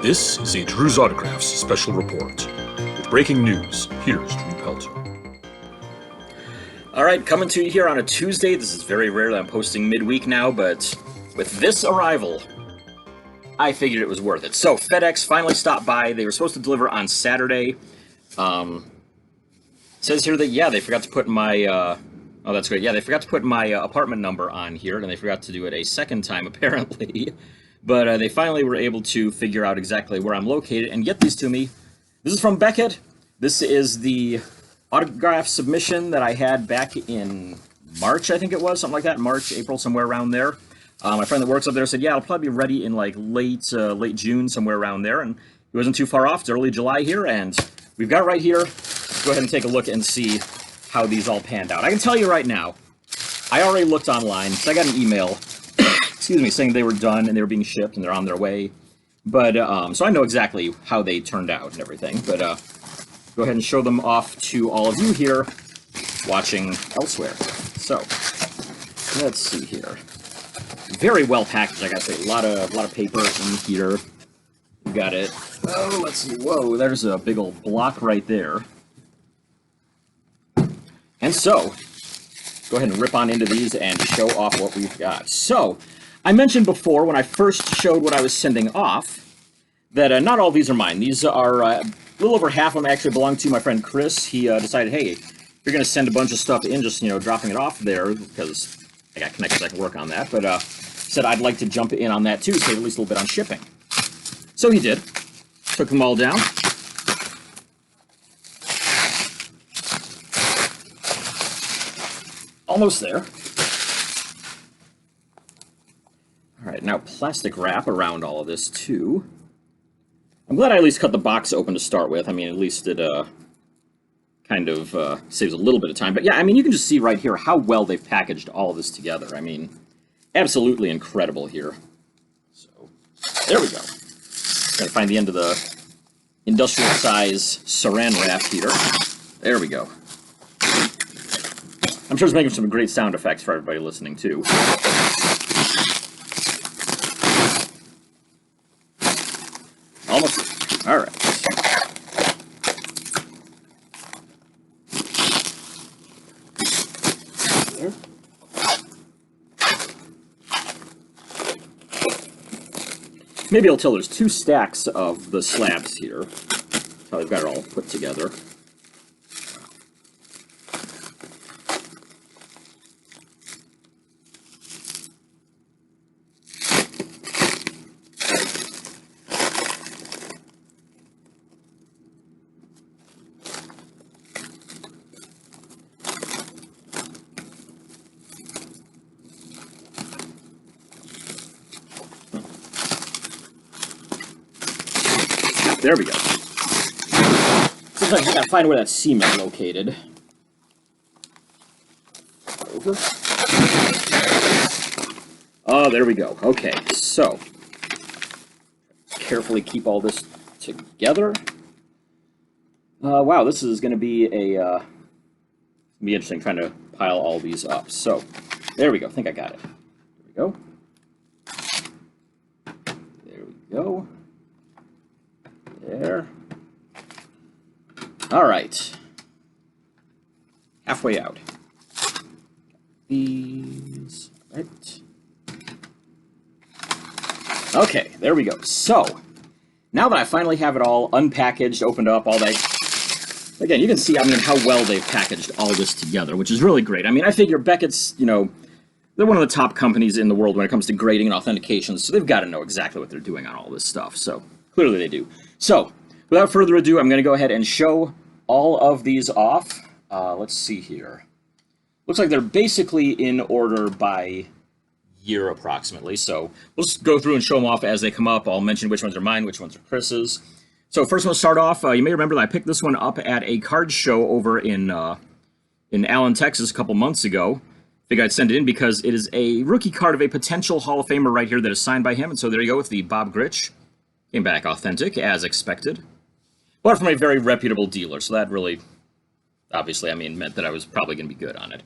This is a Drew's Autographs special report. With breaking news, here's Drew Pelto. Alright, coming to you here on a Tuesday. This is very rare that I'm posting midweek now, but with this arrival, I figured it was worth it. So, FedEx finally stopped by. They were supposed to deliver on Saturday. It says here that, they forgot to put my, oh, that's great. Yeah, they forgot to put my apartment number on here, and they forgot to do it a second time, apparently. But they finally were able to figure out exactly where I'm located and get these to me. This is from Beckett. This is the autograph submission that I had back in March, I think it was, something like that. March, April, somewhere around there. My friend that works up there said, yeah, it'll probably be ready in like late June, somewhere around there. And it wasn't too far off. It's early July here, and we've got it right here. Let's go ahead and take a look and see how these all panned out. I can tell you right now, I already looked online, so I got an email excuse me, saying they were done and they were being shipped and they're on their way. But, so I know exactly how they turned out and everything. But, go ahead and show them off to all of you here watching elsewhere. So, let's see here. Very well packaged, I gotta say. A lot of paper in here. You got it. Oh, let's see. Whoa, there's a big old block right there. And so, go ahead and rip on into these and show off what we've got. So, I mentioned before, when I first showed what I was sending off, that not all of these are mine. These are, a little over half of them actually belong to my friend Chris. He decided, hey, you're going to send a bunch of stuff in, just, dropping it off there, because I got connections, I can work on that. But said I'd like to jump in on that too, save at least a little bit on shipping. So he did. Took them all down. Almost there. Alright, now plastic wrap around all of this, too. I'm glad I at least cut the box open to start with. I mean, at least it kind of saves a little bit of time. But yeah, I mean, you can just see right here how well they've packaged all of this together. I mean, absolutely incredible here. So, there we go. Gotta find the end of the industrial size saran wrap here. There we go. I'm sure it's making some great sound effects for everybody listening, too. Almost. All right. There. Maybe I'll tell there's two stacks of the slabs here. That's how I've got it all put together. There we go. Sometimes I gotta find where that seam is located. Over. Oh, there we go. Okay, so carefully keep all this together. Wow, this is going to be be interesting trying to pile all these up. So there we go. I think I got it. There we go. There we go. There. All right. Halfway out. These. Right. Okay, there we go. So, now that I finally have it all unpackaged, opened up, all that, again, you can see, I mean, how well they've packaged all this together, which is really great. I mean, I figure Beckett's, they're one of the top companies in the world when it comes to grading and authentications, so they've got to know exactly what they're doing on all this stuff. So, clearly they do. So, without further ado, I'm going to go ahead and show all of these off. Let's see here. Looks like they're basically in order by year, approximately. So, we'll just go through and show them off as they come up. I'll mention which ones are mine, which ones are Chris's. So, first one to start off, you may remember that I picked this one up at a card show over in Allen, Texas a couple months ago. Figured I'd send it in because it is a rookie card of a potential Hall of Famer right here that is signed by him. And so there you go with the Bob Gritch. Came back authentic, as expected. Bought from a very reputable dealer, so that really, obviously, meant that I was probably going to be good on it.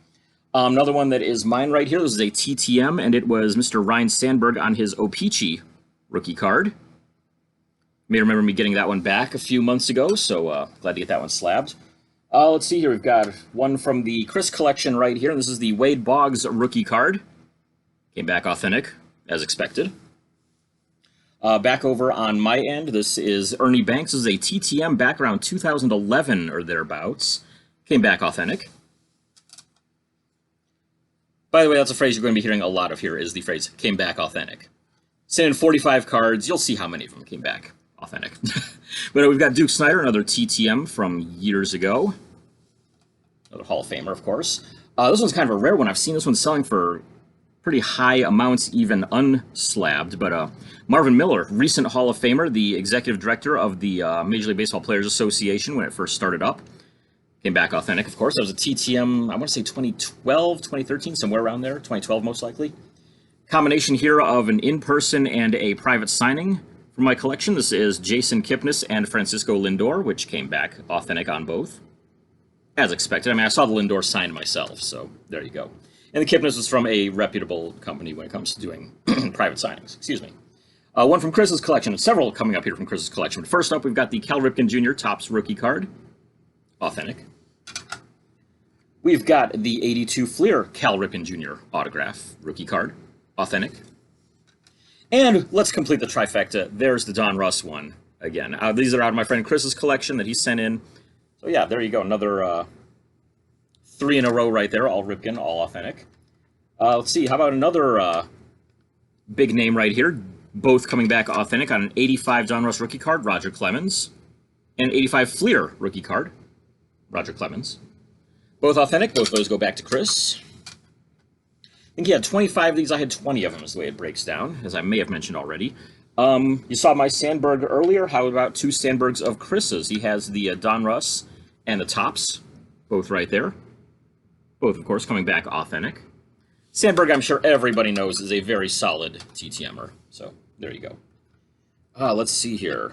Another one that is mine right here, this is a TTM, and it was Mr. Ryan Sandberg on his O-Pee-Chee rookie card. may remember me getting that one back a few months ago, so glad to get that one slabbed. Let's see here. We've got one from the Chris collection right here. This is the Wade Boggs rookie card. Came back authentic, as expected. Back over on my end, this is Ernie Banks. This is a TTM back around 2011 or thereabouts. Came back authentic. By the way, that's a phrase you're going to be hearing a lot of here, is the phrase, came back authentic. Send in 45 cards, you'll see how many of them came back authentic. But we've got Duke Snider, another TTM from years ago. Another Hall of Famer, of course. This one's kind of a rare one. I've seen this one selling for pretty high amounts, even unslabbed. But Marvin Miller, recent Hall of Famer, the executive director of the Major League Baseball Players Association when it first started up. Came back authentic, of course. That was a TTM, I want to say 2012, 2013, somewhere around there. 2012, most likely. Combination here of an in-person and a private signing from my collection. This is Jason Kipnis and Francisco Lindor, which came back authentic on both. As expected. I mean, I saw the Lindor signed myself, so there you go. And the Kipnis was from a reputable company when it comes to doing private signings. Excuse me. One from Chris's collection, and several coming up here from Chris's collection. But first up, we've got the Cal Ripken Jr. Topps rookie card. Authentic. We've got the 82 Fleer Cal Ripken Jr. autograph rookie card. Authentic. And let's complete the trifecta. There's the Don Russ one again. These are out of my friend Chris's collection that he sent in. So yeah, there you go. Another 3 in a row right there. All Ripken, all authentic. Let's see. How about another big name right here? Both coming back authentic on an 85 Don Russ rookie card, Roger Clemens. And an 85 Fleer rookie card, Roger Clemens. Both authentic. Both of those go back to Chris. I think he had 25 of these. I had 20 of them is the way it breaks down, as I may have mentioned already. You saw my Sandberg earlier. How about 2 Sandbergs of Chris's? He has the Don Russ and the Topps, both right there. Both, of course, coming back authentic. Sandberg, I'm sure everybody knows, is a very solid TTMer. So there you go. Let's see here.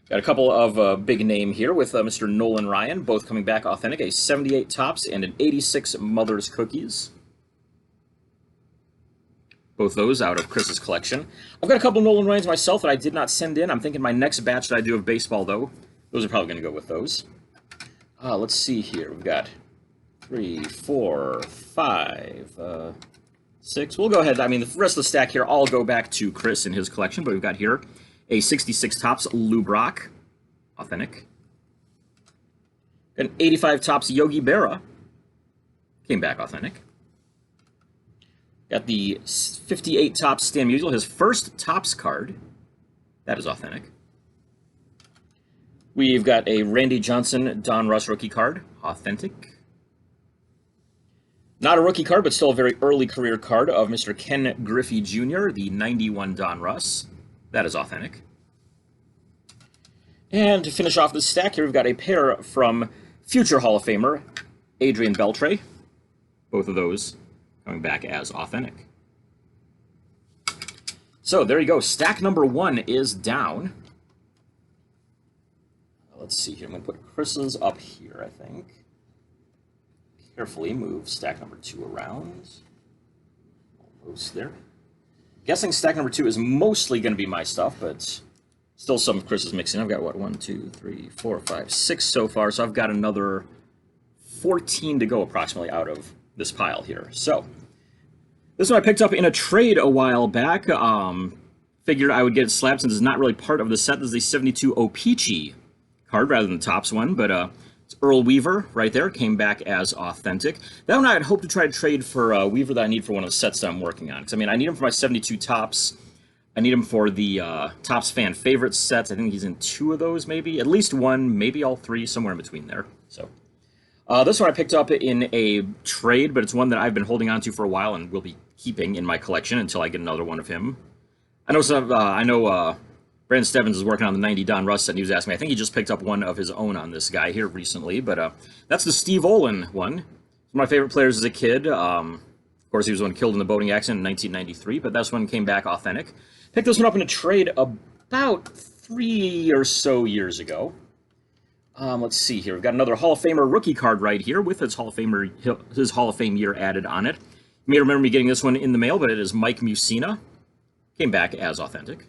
Got a couple of big name here with Mr. Nolan Ryan, both coming back authentic. A 78 Topps and an 86 Mother's Cookies. Both those out of Chris's collection. I've got a couple Nolan Ryans myself that I did not send in. I'm thinking my next batch that I do of baseball, though, those are probably going to go with those. Let's see here. We've got 3, 4, 5, 6. We'll go ahead. I mean, the rest of the stack here all go back to Chris in his collection, but we've got here a 66 Topps Lou Brock, authentic. An 85 Topps Yogi Berra, came back authentic. Got the 58 Topps Stan Musial, his first Topps card. That is authentic. We've got a Randy Johnson Don Russ rookie card, authentic. Not a rookie card, but still a very early career card of Mr. Ken Griffey Jr., the 91 Don Russ. That is authentic. And to finish off this stack here, we've got a pair from future Hall of Famer Adrian Beltre. Both of those coming back as authentic. So there you go. Stack number 1 is down. Let's see here. I'm going to put Chris's up here, I think. Carefully move stack number 2 around. Almost there. Guessing stack number 2 is mostly going to be my stuff, but still some of Chris's mixing. I've got, what, 1, 2, 3, 4, 5, 6 so far, so I've got another 14 to go approximately out of this pile here. So this one I picked up in a trade a while back. Figured I would get it slabbed since it's not really part of the set. This is the 72 O-Pee-Chee card rather than the Topps one, but it's Earl Weaver right there. Came back as authentic. That one I'd hope to try to trade for Weaver that I need for one of the sets that I'm working on. Because, I mean, I need him for my 72 Topps. I need him for the Topps fan favorite sets. I think he's in 2 of those, maybe. At least 1, maybe all 3, somewhere in between there. So this one I picked up in a trade, but it's one that I've been holding on to for a while and will be keeping in my collection until I get another one of him. I know Brandon Stebbins is working on the 90 Don Russ set, and he was asking me. I think he just picked up one of his own on this guy here recently, but that's the Steve Olin one. One of my favorite players as a kid. Of course, he was the one killed in the boating accident in 1993, but that's one came back authentic. Picked this one up in a trade about 3 or so years ago. Let's see here. We've got another Hall of Famer rookie card right here with his Hall of Fame year added on it. You may remember me getting this one in the mail, but it is Mike Mussina. Came back as authentic.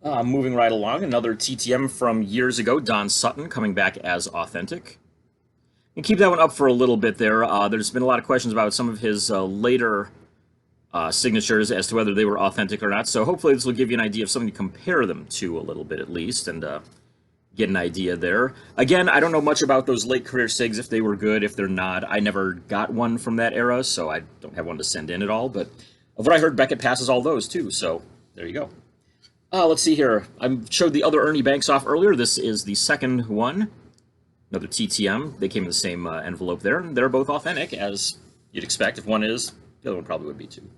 Moving right along, another TTM from years ago, Don Sutton coming back as authentic. And keep that one up for a little bit there. There's been a lot of questions about some of his later signatures as to whether they were authentic or not. So hopefully this will give you an idea of something to compare them to a little bit at least, and get an idea there. Again, I don't know much about those late career SIGs, if they were good, if they're not. I never got one from that era, so I don't have one to send in at all. But of what I heard, Beckett passes all those too, so there you go. Let's see here. I showed the other Ernie Banks off earlier. This is the second one. Another TTM. They came in the same envelope there, and they're both authentic, as you'd expect. If one is, the other one probably would be too.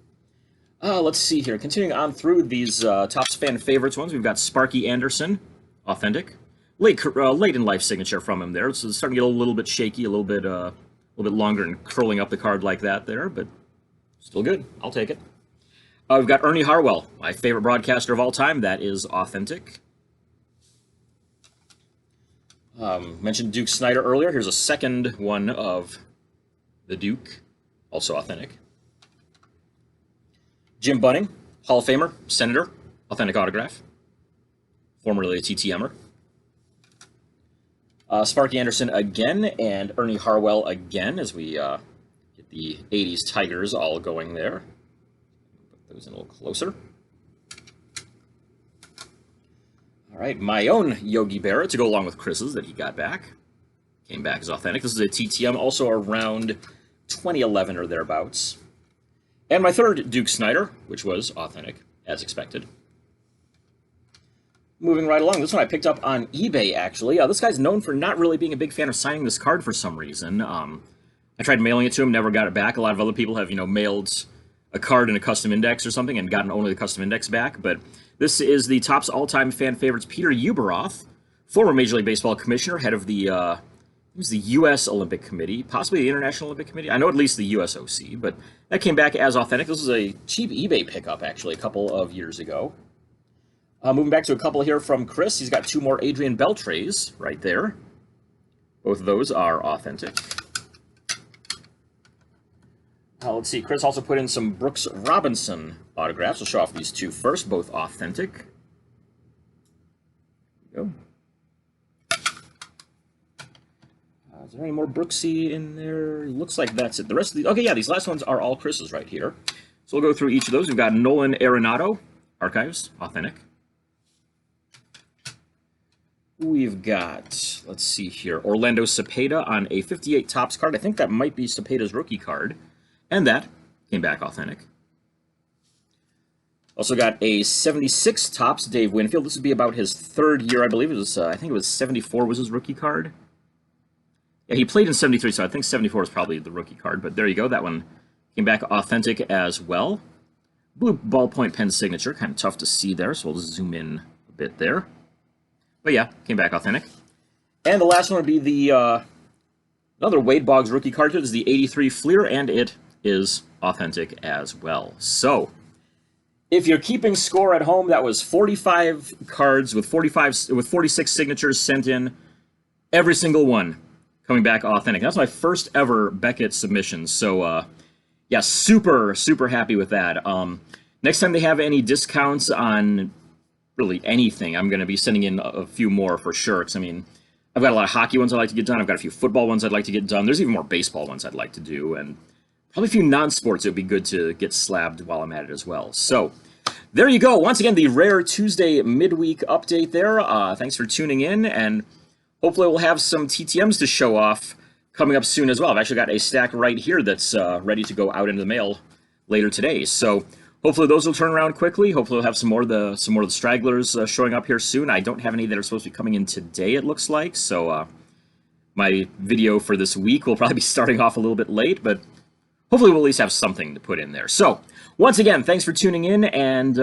Let's see here. Continuing on through these Topps fan favorites ones, we've got Sparky Anderson, authentic. Late in life signature from him there. So it's starting to get a little bit shaky, a little bit longer and curling up the card like that there, but still good. I'll take it. We've got Ernie Harwell, my favorite broadcaster of all time. That is authentic. Mentioned Duke Snider earlier. Here's a second one of the Duke, also authentic. Jim Bunning, Hall of Famer, Senator, authentic autograph. Formerly a TTMer. Sparky Anderson again, and Ernie Harwell again, as we get the 80s Tigers all going there. Put those in a little closer. All right, my own Yogi Berra to go along with Chris's that he got back. Came back as authentic. This is a TTM, also around 2011 or thereabouts. And my third Duke Snider, which was authentic, as expected. Moving right along, this one I picked up on eBay, actually. This guy's known for not really being a big fan of signing this card for some reason. I tried mailing it to him, never got it back. A lot of other people have, mailed a card in a custom index or something and gotten only the custom index back. But this is the Topps all-time fan favorites, Peter Ueberroth, former Major League Baseball commissioner, head of the, it was the U.S. Olympic Committee, possibly the International Olympic Committee. I know at least the USOC, but that came back as authentic. This was a cheap eBay pickup, actually, a couple of years ago. Moving back to a couple here from Chris. He's got two more Adrian Beltres right there. Both of those are authentic. Let's see. Chris also put in some Brooks Robinson autographs. We'll show off these two first, both authentic. There we go. Is there any more Brooksy in there? Looks like that's it. The rest of these... Okay, yeah, these last ones are all Chris's right here. So we'll go through each of those. We've got Nolan Arenado, Archives, authentic. We've got, let's see here, Orlando Cepeda on a 58 Topps card. I think that might be Cepeda's rookie card. And that came back authentic. Also got a 76 Topps Dave Winfield. This would be about his third year, I believe. It was, I think it was 74 was his rookie card. Yeah, he played in 73, so I think 74 is probably the rookie card. But there you go. That one came back authentic as well. Blue ballpoint pen signature. Kind of tough to see there, so we'll zoom in a bit there. But yeah, came back authentic. And the last one would be the another Wade Boggs rookie card here. This is the 83 Fleer, and it is authentic as well. So, if you're keeping score at home, that was 45 cards with 46 signatures sent in. Every single one coming back authentic. That's my first ever Beckett submission. So, yeah, super, super happy with that. Next time they have any discounts on really anything, I'm going to be sending in a few more for sure. Because, I mean, I've got a lot of hockey ones I'd like to get done. I've got a few football ones I'd like to get done. There's even more baseball ones I'd like to do. And probably a few non-sports it would be good to get slabbed while I'm at it as well. So, there you go. Once again, the Rare Tuesday midweek update there. Thanks for tuning in. And hopefully we'll have some TTMs to show off coming up soon as well. I've actually got a stack right here that's ready to go out into the mail later today. So, hopefully those will turn around quickly. Hopefully we'll have some more of the stragglers showing up here soon. I don't have any that are supposed to be coming in today, it looks like. So my video for this week will probably be starting off a little bit late, but hopefully we'll at least have something to put in there. So once again, thanks for tuning in, and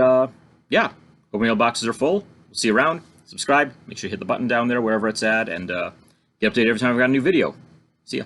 yeah, hope mailboxes are full. We'll see you around. Subscribe. Make sure you hit the button down there wherever it's at, and get updated every time I've got a new video. See ya.